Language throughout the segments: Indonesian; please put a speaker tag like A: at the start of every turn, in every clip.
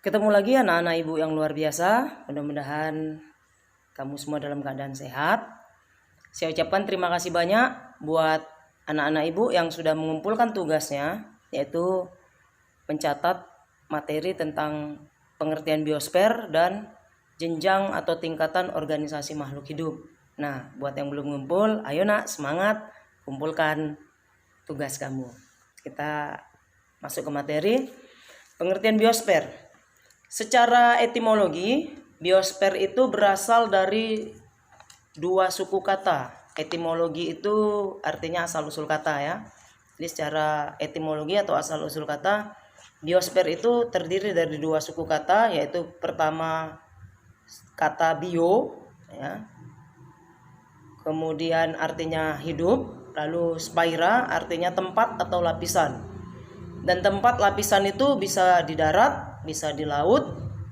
A: Ketemu lagi anak-anak ibu yang luar biasa. Mudah-mudahan kamu semua dalam keadaan sehat. Saya ucapkan terima kasih banyak buat anak-anak ibu yang sudah mengumpulkan tugasnya, yaitu mencatat materi tentang pengertian biosfer dan jenjang atau tingkatan organisasi makhluk hidup. Nah, buat yang belum ngumpul, ayo nak, semangat, kumpulkan tugas kamu. Kita masuk ke materi pengertian biosfer. Secara etimologi, biosfer itu berasal dari dua suku kata. Etimologi itu artinya asal-usul kata ya. Jadi secara etimologi atau asal-usul kata, biosfer itu terdiri dari dua suku kata, yaitu pertama kata bio ya. Kemudian artinya hidup, lalu sphaira artinya tempat atau lapisan. Dan tempat lapisan itu bisa di darat, bisa di laut,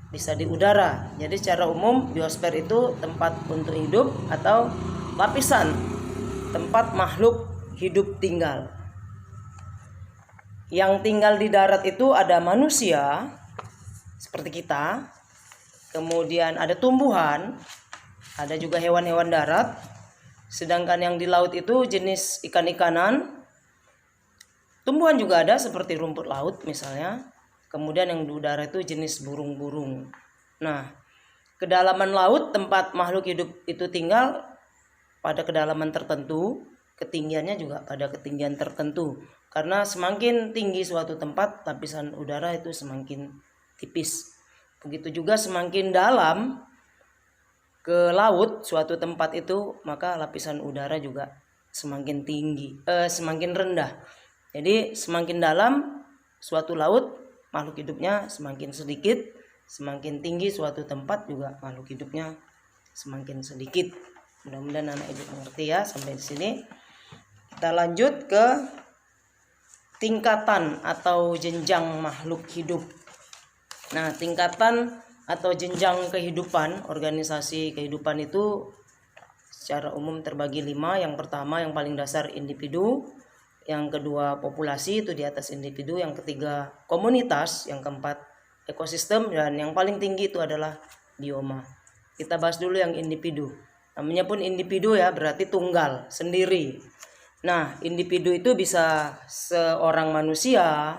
A: bisa di udara. Jadi secara umum biosfer itu tempat untuk hidup atau lapisan tempat makhluk hidup tinggal. Yang tinggal di darat itu ada manusia seperti kita, kemudian ada tumbuhan, ada juga hewan-hewan darat. Sedangkan yang di laut itu jenis ikan-ikanan. Tumbuhan juga ada seperti rumput laut misalnya. Kemudian yang di udara itu jenis burung-burung. Nah, kedalaman laut tempat makhluk hidup itu tinggal pada kedalaman tertentu, ketinggiannya juga pada ketinggian tertentu. Karena semakin tinggi suatu tempat, lapisan udara itu semakin tipis. Begitu juga semakin dalam ke laut suatu tempat itu, maka lapisan udara juga semakin tinggi, semakin rendah. Jadi semakin dalam suatu laut, makhluk hidupnya semakin sedikit, semakin tinggi suatu tempat juga makhluk hidupnya semakin sedikit. Mudah-mudahan anak ibu mengerti ya sampai di sini. Kita lanjut ke tingkatan atau jenjang makhluk hidup. Nah, tingkatan atau jenjang kehidupan, organisasi kehidupan itu secara umum terbagi 5. Yang pertama yang paling dasar individu, yang kedua populasi itu di atas individu, yang ketiga komunitas, yang keempat ekosistem, dan yang paling tinggi itu adalah bioma. Kita bahas dulu yang individu. Namanya pun individu ya, berarti tunggal, sendiri. Nah, individu itu bisa seorang manusia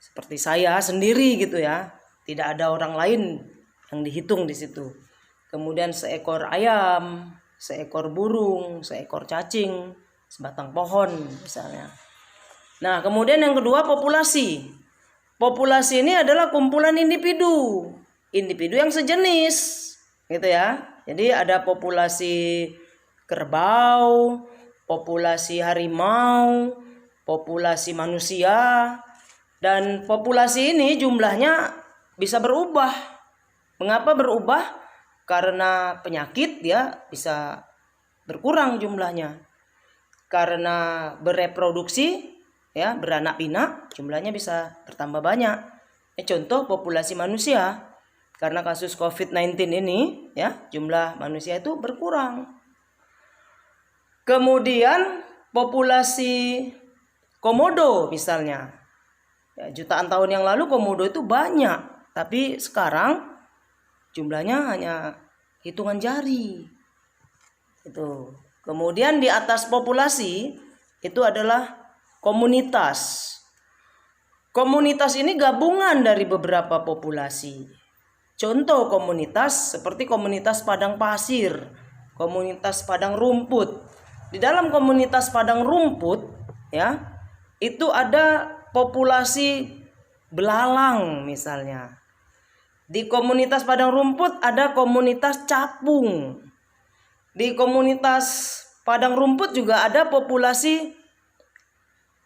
A: seperti saya sendiri gitu ya. Tidak ada orang lain yang dihitung di situ. Kemudian seekor ayam, seekor burung, seekor cacing, sebatang pohon misalnya. Nah, kemudian yang kedua populasi. Populasi ini adalah kumpulan individu. Individu yang sejenis, gitu ya. Jadi ada populasi kerbau, populasi harimau, populasi manusia, dan populasi ini jumlahnya bisa berubah. Mengapa berubah? Karena penyakit dia bisa berkurang jumlahnya. Karena bereproduksi ya, beranak pinak, jumlahnya bisa bertambah banyak. Contoh populasi manusia, karena kasus COVID-19 ini ya, jumlah manusia itu berkurang. Kemudian populasi komodo misalnya, ya, jutaan tahun yang lalu komodo itu banyak, tapi sekarang jumlahnya hanya hitungan jari. Itu. Kemudian di atas populasi itu adalah komunitas. Komunitas ini gabungan dari beberapa populasi. Contoh komunitas seperti komunitas padang pasir, komunitas padang rumput. Di dalam komunitas padang rumput ya, itu ada populasi belalang misalnya. Di komunitas padang rumput ada komunitas capung. Di komunitas padang rumput juga ada populasi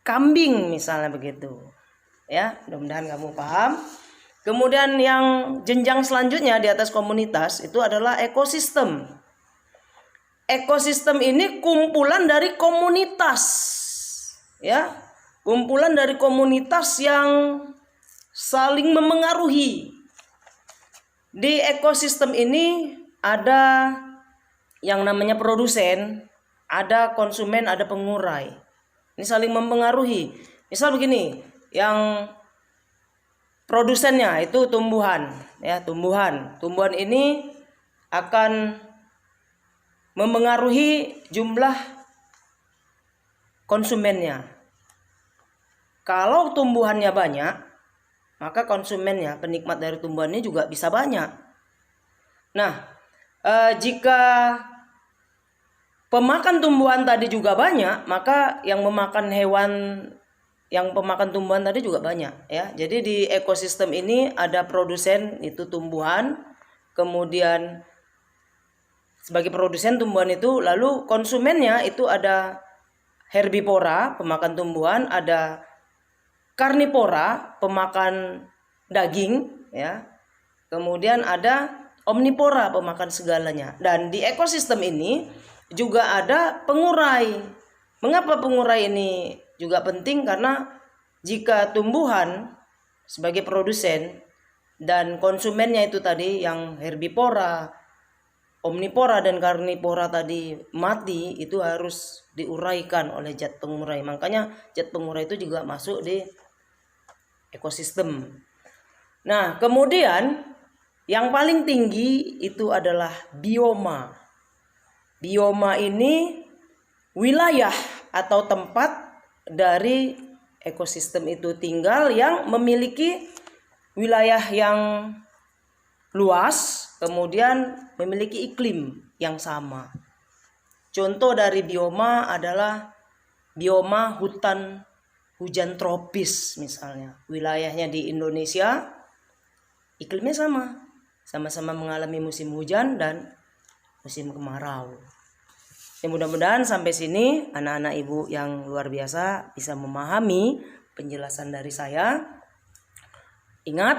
A: kambing misalnya begitu. Ya, mudah-mudahan kamu paham. Kemudian yang jenjang selanjutnya di atas komunitas itu adalah ekosistem. Ekosistem ini kumpulan dari komunitas. Ya, kumpulan dari komunitas yang saling memengaruhi. Di ekosistem ini ada yang namanya produsen, ada konsumen, ada pengurai. Ini saling mempengaruhi. Misal begini, yang produsennya itu tumbuhan, ya, tumbuhan. Tumbuhan ini akan memengaruhi jumlah konsumennya. Kalau tumbuhannya banyak, maka konsumennya, penikmat dari tumbuhannya juga bisa banyak. Nah, jika pemakan tumbuhan tadi juga banyak, maka yang memakan hewan, yang pemakan tumbuhan tadi juga banyak, ya. Jadi di ekosistem ini ada produsen itu tumbuhan, kemudian sebagai produsen tumbuhan itu, lalu konsumennya itu ada herbivora, pemakan tumbuhan, ada karnivora, pemakan daging, ya. Kemudian ada omnivora, pemakan segalanya. Dan di ekosistem ini juga ada pengurai. Mengapa pengurai ini juga penting? Karena jika tumbuhan sebagai produsen dan konsumennya itu tadi yang herbivora, omnivora dan karnivora tadi mati, itu harus diuraikan oleh zat pengurai. Makanya zat pengurai itu juga masuk di ekosistem. Nah, kemudian yang paling tinggi itu adalah bioma. Bioma ini wilayah atau tempat dari ekosistem itu tinggal yang memiliki wilayah yang luas, kemudian memiliki iklim yang sama. Contoh dari bioma adalah bioma hutan hujan tropis misalnya. Wilayahnya di Indonesia iklimnya sama-sama mengalami musim hujan dan musim kemarau. Ya, mudah-mudahan sampai sini anak-anak ibu yang luar biasa bisa memahami penjelasan dari saya. Ingat,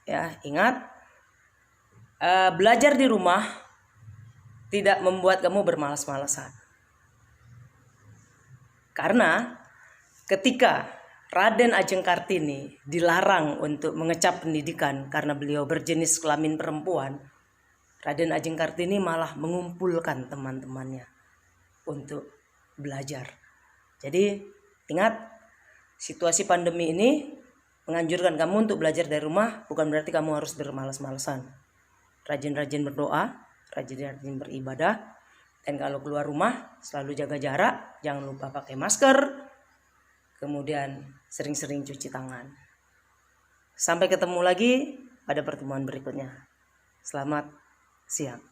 A: ya, belajar di rumah tidak membuat kamu bermalas-malasan. Karena ketika Raden Ajeng Kartini dilarang untuk mengecap pendidikan karena beliau berjenis kelamin perempuan, Raden Ajeng Kartini malah mengumpulkan teman-temannya untuk belajar. Jadi ingat, situasi pandemi ini menganjurkan kamu untuk belajar dari rumah, bukan berarti kamu harus bermalas-malasan. Rajin-rajin berdoa, rajin-rajin beribadah, dan kalau keluar rumah selalu jaga jarak, jangan lupa pakai masker, kemudian sering-sering cuci tangan. Sampai ketemu lagi pada pertemuan berikutnya. Selamat siang.